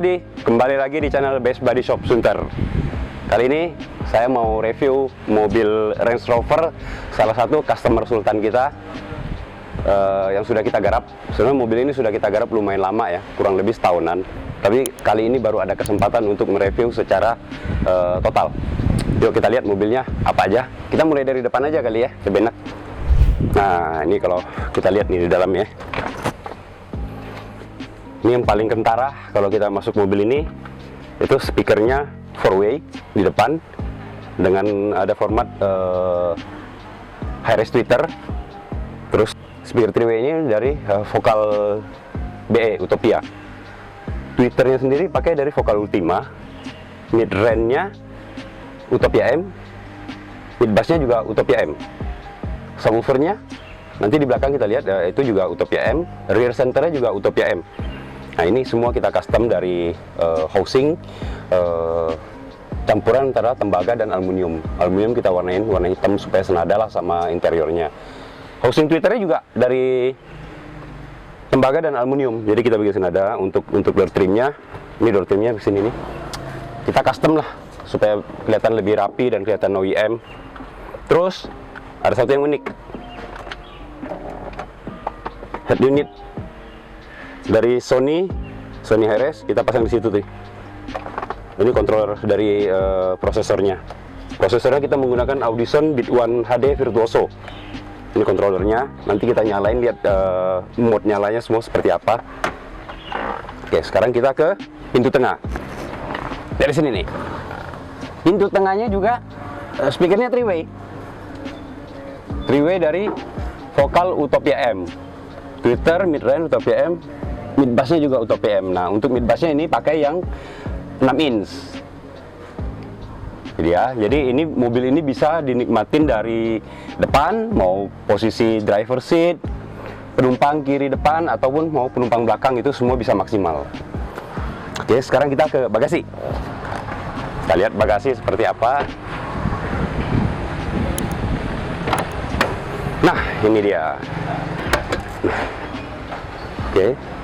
Body, kembali lagi di channel Best Body Shop Sunter. Kali ini saya mau review mobil Range Rover, salah satu customer sultan kita yang sudah kita garap. Sebenarnya mobil ini sudah kita garap lumayan lama ya, kurang lebih setahunan. Tapi kali ini baru ada kesempatan untuk mereview secara total. Yuk kita lihat mobilnya apa aja. Kita mulai dari depan aja kali ya, lebih enak. Nah ini kalau kita lihat nih di dalam ya. Ini yang paling kentara kalau kita masuk mobil ini, itu speakernya 4-way di depan dengan ada format high-res tweeter. Terus speaker 3-way ini dari vokal BE Utopia. Tweeternya sendiri pakai dari vokal Ultima. Mid range-nya Utopia M, mid bass-nya juga Utopia M. Subwoofernya nanti di belakang kita lihat itu juga Utopia M, rear center-nya juga Utopia M. Nah ini semua kita custom dari housing, campuran antara tembaga dan aluminium. Aluminium kita warnain warna hitam supaya senada lah sama interiornya. Housing tweeternya juga dari tembaga dan aluminium, jadi kita bikin senada. Untuk door trimnya, ini door trimnya di sini nih, kita custom lah supaya kelihatan lebih rapi dan kelihatan OEM. Terus ada satu yang unik, head unit dari Sony high-res kita pasang di situ tuh. Ini controller dari prosesornya. Prosesornya kita menggunakan Audison Bit One HD Virtuoso. Ini controllernya. Nanti kita nyalain, lihat mode nyalanya semua seperti apa. Oke, sekarang kita ke pintu tengah. Dari sini nih. Pintu tengahnya juga speakernya 3-way. 3-way dari vokal Utopia M. Tweeter, mid range Utopia M. Mid bassnya juga Utopia M. Nah untuk mid bassnya ini pakai yang 6 inch. Jadi ini mobil ini bisa dinikmatin dari depan, mau posisi driver seat, penumpang kiri depan ataupun mau penumpang belakang, itu semua bisa maksimal. Oke, sekarang kita ke bagasi. Kita lihat bagasi seperti apa. Nah ini dia. Oke.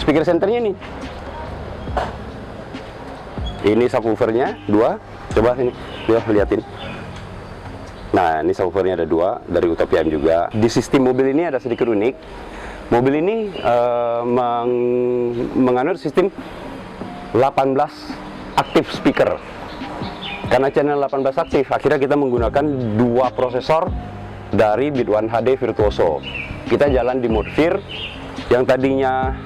Speaker centernya nih, ini subwoofernya 2, coba sini, lihatin. Nah ini subwoofernya ada 2 dari Utopia M juga. Di sistem mobil ini ada sedikit unik. Mobil ini menganut sistem 18 aktif speaker. Karena channel 18 aktif, akhirnya kita menggunakan 2 prosesor dari Bit One HD Virtuoso. Kita jalan di mode VIR, yang tadinya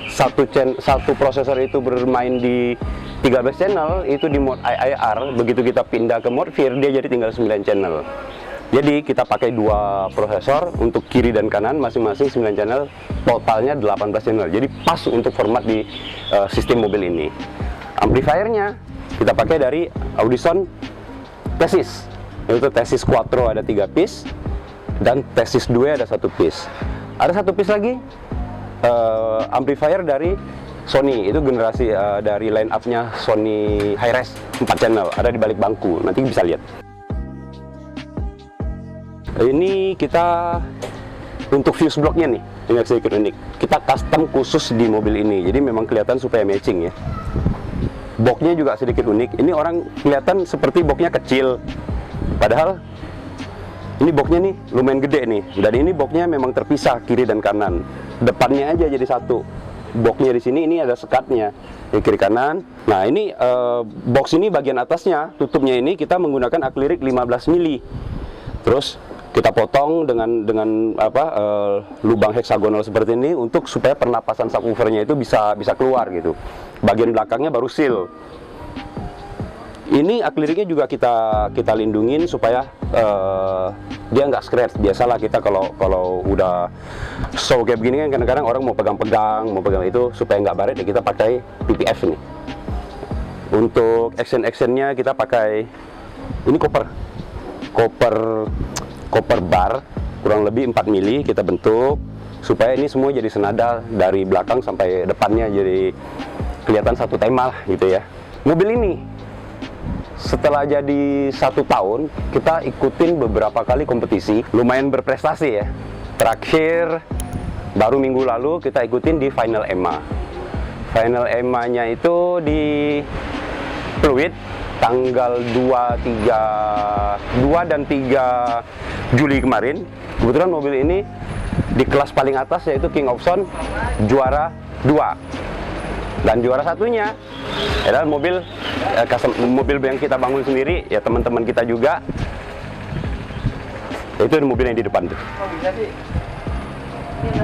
satu prosesor itu bermain di 13 channel, itu di mode IIR. Begitu kita pindah ke mode VIR, dia jadi tinggal 9 channel. Jadi kita pakai 2 prosesor untuk kiri dan kanan masing-masing 9 channel, totalnya 18 channel. Jadi pas untuk format di sistem mobil ini. Amplifiernya kita pakai dari Audison Thesis. Itu Thesis Quattro ada 3 piece dan Thesis 2 ada 1 piece. Ada 1 piece lagi amplifier dari Sony, itu generasi dari line up-nya Sony high-res 4 channel, ada di balik bangku, nanti bisa lihat. Ini kita untuk fuse blocknya nih, ini sedikit unik. Kita custom khusus di mobil ini, jadi memang kelihatan supaya matching ya. Boxnya juga sedikit unik. Ini orang kelihatan seperti boxnya kecil, padahal ini boxnya nih lumayan gede nih. Dan ini boxnya memang terpisah kiri dan kanan. Depannya aja jadi satu. Boxnya di sini, ini ada sekatnya di kiri kanan. Nah ini box ini bagian atasnya, tutupnya ini kita menggunakan akrilik 15 mili. Terus kita potong dengan lubang heksagonal seperti ini untuk supaya pernapasan subwoofernya itu bisa keluar gitu. Bagian belakangnya baru seal. Ini akriknya juga kita lindungin supaya dia nggak scratch. Biasalah kita kalau udah show kayak begini kan kadang-kadang orang mau pegang itu supaya nggak baret ya, kita pakai PPF ini. Untuk actionnya kita pakai ini koper bar kurang lebih 4 mili kita bentuk supaya ini semua jadi senada dari belakang sampai depannya, jadi kelihatan satu tema lah gitu ya. Mobil ini setelah jadi 1 tahun, kita ikutin beberapa kali kompetisi, lumayan berprestasi ya. Terakhir, baru minggu lalu kita ikutin di Final EMA. final EMA-nya itu di Pluit tanggal 2 dan 3 Juli kemarin. Kebetulan mobil ini di kelas paling atas yaitu King of Sound juara 2. Dan juara satunya adalah mobil yang kita bangun sendiri, ya teman-teman kita juga. Itu mobil yang di depan tuh.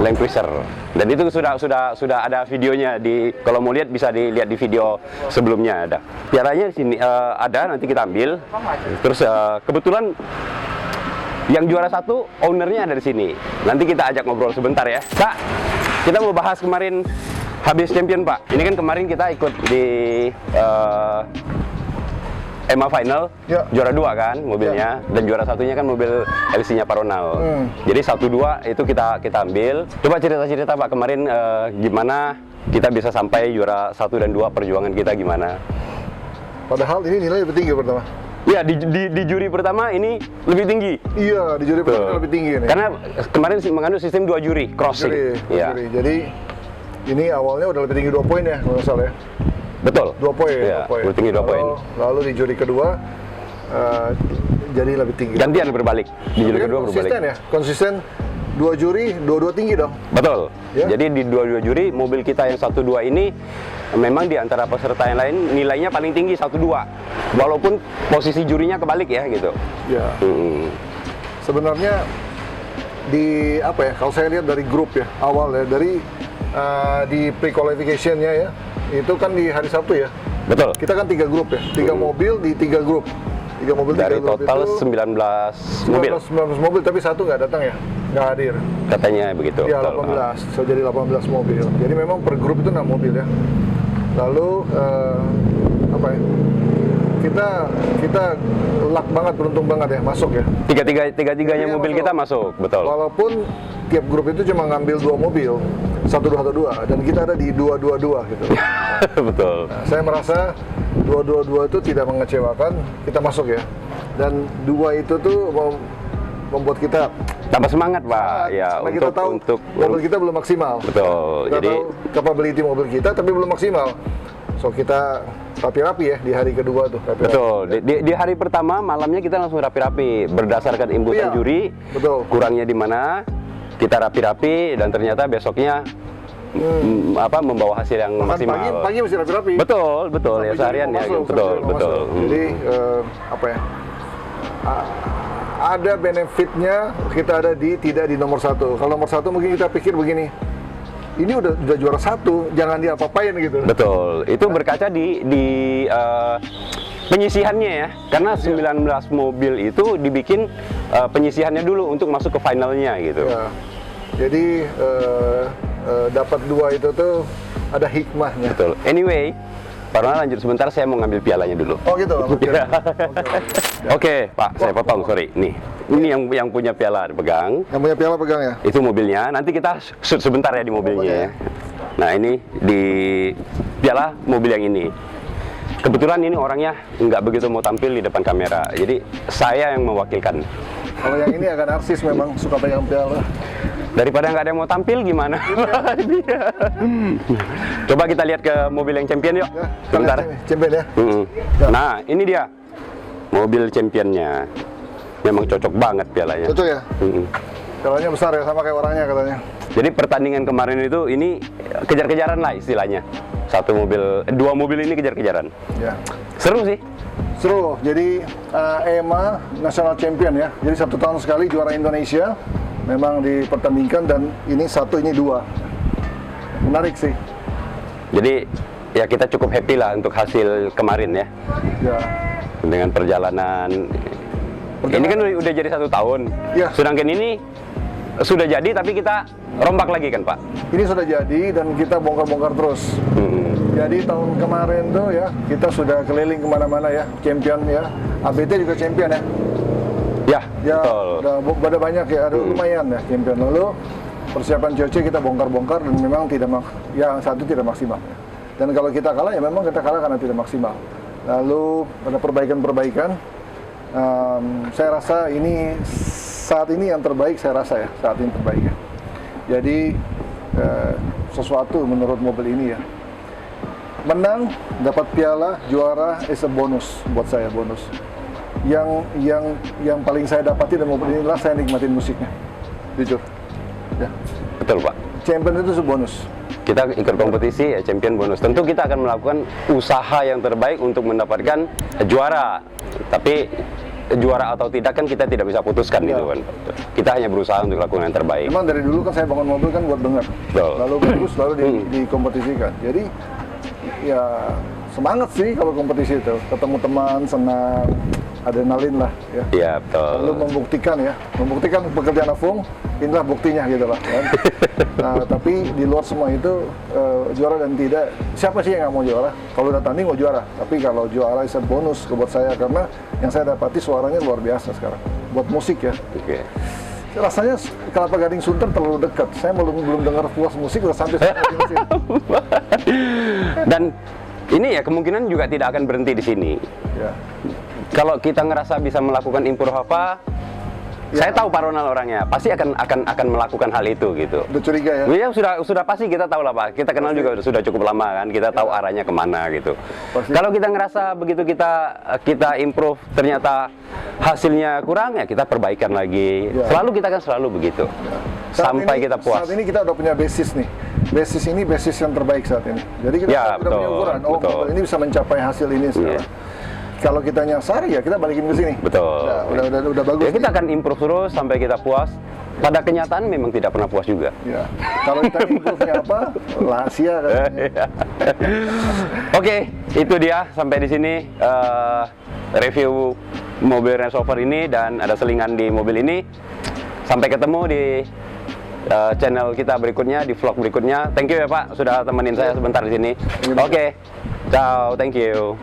Land Cruiser. Dan itu sudah ada videonya kalau mau lihat bisa dilihat di video sebelumnya ada. Pialanya di sini ada, nanti kita ambil. Terus kebetulan yang juara 1 ownernya ada di sini. Nanti kita ajak ngobrol sebentar ya. Kak, kita mau bahas kemarin habis champion Pak. Ini kan kemarin kita ikut di EMA Final, ya. Juara 2 kan mobilnya, ya. Dan juara satunya kan mobil LC-nya Pak Ronald. Jadi 1-2 itu kita ambil. Coba cerita-cerita Pak kemarin gimana kita bisa sampai juara 1 dan 2, perjuangan kita gimana? Padahal ini nilai lebih tinggi pertama. Iya, di juri pertama ini lebih tinggi. Iya, di juri pertama lebih tinggi nih. Karena kemarin mengandung sistem 2 juri, crossing. Juri. Jadi ini awalnya udah lebih tinggi 2 poin ya, kalau nggak salah ya. Betul. 2 poin. Ya, lebih tinggi 2 poin. Lalu di juri kedua jadi lebih tinggi. Gantian berbalik. Di juri kedua berbalik. Konsisten ya, konsisten 2 juri, 2 tinggi dong. Betul. Ya? Jadi di 2 juri mobil kita yang 1-2 ini memang di antara peserta yang lain nilainya paling tinggi 1-2. Walaupun posisi jurinya kebalik ya gitu. Ya. Sebenarnya di apa ya? Kalau saya lihat dari grup ya awal ya, dari di pre-qualification-nya ya, itu kan di hari Sabtu ya. Betul. Kita kan 3 grup ya, 3 mobil di 3 grup. 3 mobil dari 3 grup total itu 19 mobil, tapi 1 nggak datang ya, nggak hadir. Katanya begitu. Ya 18, so jadi 18 mobil. Jadi memang per grup itu 6 mobil ya. Lalu apa ya? Kita luck banget, beruntung banget ya masuk ya. Tiga-tiganya mobil kita masuk, betul. Walaupun tiap grup itu cuma ngambil 2 mobil, 1-2-1-2, dan kita ada di 2-2-2 gitu. Betul. Nah, saya merasa 2-2-2 itu tidak mengecewakan, kita masuk ya. Dan 2 itu tuh membuat kita tambah semangat Pak. Ya, kita tahu mobil kita belum maksimal. Betul. Kita tahu capability mobil kita tapi belum maksimal. So kita rapi-rapi ya di hari kedua tuh. Betul. Di hari pertama malamnya kita langsung rapi-rapi berdasarkan inputan juri. Betul. Kurangnya di mana, kita rapi-rapi dan ternyata besoknya membawa hasil yang maksimal. Pagi masih rapi-rapi. Betul ya seharian ya. Betul. Jadi apa ya? Ada benefitnya kita ada tidak di nomor 1. Kalau nomor 1 mungkin kita pikir begini. Ini udah juara 1, jangan diapa-apain gitu. Betul. Itu berkaca di penyisihannya ya. Karena 19 mobil itu dibikin penyisihannya dulu untuk masuk ke finalnya gitu. Ya. Jadi dapat 2 itu tuh ada hikmahnya. Betul. Anyway, Pak Ronald lanjut sebentar, saya mau ngambil pialanya dulu. Oh gitu. Oke, Pak, saya potong, sorry. Nih, ini yang punya piala pegang. Yang punya piala pegang ya? Itu mobilnya. Nanti kita shoot sebentar ya di mobilnya. Nah, ini di piala mobil yang ini. Kebetulan ini orangnya nggak begitu mau tampil di depan kamera, jadi saya yang mewakilkan. Kalau yang ini agak narsis memang, suka pegang piala. Daripada nggak ada yang mau tampil gimana? Coba kita lihat ke mobil yang champion yuk. Ya, sebentar. Champion ya. Nah, ini dia mobil championnya. Memang cocok banget pialanya. Cocok ya. Pialanya besar ya, sama kayak orangnya katanya. Jadi pertandingan kemarin itu ini kejar-kejaran lah istilahnya. 2 mobil ini kejar-kejaran. Ya. Seru sih. Seru. Jadi EMA National Champion ya. Jadi 1 tahun sekali juara Indonesia. Memang dipertandingkan dan ini 1, ini 2. Menarik sih. Jadi ya kita cukup happy lah untuk hasil kemarin ya. Ya. Dengan perjalanan. Ini kan udah jadi 1 tahun. Ya. Sedangkan ini sudah jadi tapi kita rombak lagi kan Pak? Ini sudah jadi dan kita bongkar-bongkar terus. Jadi tahun kemarin tuh ya kita sudah keliling kemana-mana ya, champion ya. ABT juga champion ya. Ya, betul. Udah banyak ya, ada lumayan ya champion. Lalu persiapan cuaca kita bongkar-bongkar dan memang yang 1 tidak maksimal. Dan kalau kita kalah ya memang kita kalah karena tidak maksimal. Lalu ada perbaikan-perbaikan. Saya rasa ini saat ini yang terbaik, saya rasa ya saat ini terbaik ya. Jadi sesuatu menurut mobil ini ya. menang, dapat piala, juara is a bonus buat saya, bonus. Yang paling saya dapati dan mobil inilah saya nikmatin musiknya, jujur. Ya. Betul Pak. Champion itu bonus. Kita ikut kompetisi ya champion bonus. Tentu kita akan melakukan usaha yang terbaik untuk mendapatkan juara. Tapi juara atau tidak kan kita tidak bisa putuskan gitu kan. Kita hanya berusaha untuk lakukan yang terbaik. Memang dari dulu kan saya bangun mobil kan buat dengar. Lalu bagus lalu dikompetisikan. Jadi ya semangat sih kalau kompetisi itu. Ketemu teman, senang, adrenalin lah ya. Iya, betul. Lalu membuktikan pekerjaan Afung, inilah buktinya gitu lah kan. Nah, tapi di luar semua itu juara dan tidak, siapa sih yang nggak mau juara? Kalau udah tanding mau juara, tapi kalau juara itu bonus buat saya karena yang saya dapati suaranya luar biasa sekarang. Buat musik ya. Oke. Rasanya Kelapa Gading Sunter terlalu dekat. Saya belum dengar puas musik udah sampai sini. Dan ini ya kemungkinan juga tidak akan berhenti di sini. Ya. Kalau kita ngerasa bisa melakukan improve apa, saya tahu Pak Ronald orangnya, pasti akan melakukan hal itu gitu. Udah curiga ya? Ya sudah pasti kita tahu lah Pak. Kita kenal juga sudah cukup lama kan, kita tahu arahnya kemana gitu. Kalau kita ngerasa begitu kita improve ternyata hasilnya kurang ya kita perbaikan lagi. Selalu kita kan selalu begitu. Sampai kita puas. Saat ini kita udah punya basis nih. Basis ini basis yang terbaik saat ini. Jadi kita udah punya ukuran. Oh, ini bisa mencapai hasil ini sekarang. Kalau kita nyasar ya kita balikin ke sini. Betul. Udah bagus. Ya, kita akan improve terus sampai kita puas. Pada kenyataan memang tidak pernah puas juga. Ya. Kalau kita improve-nya apa? Rahasia kan. Oke, itu dia sampai di sini review mobil Range Rover ini dan ada selingan di mobil ini. Sampai ketemu di channel kita berikutnya, di vlog berikutnya. Thank you ya Pak sudah temenin saya sebentar di sini. Oke. Ciao, thank you.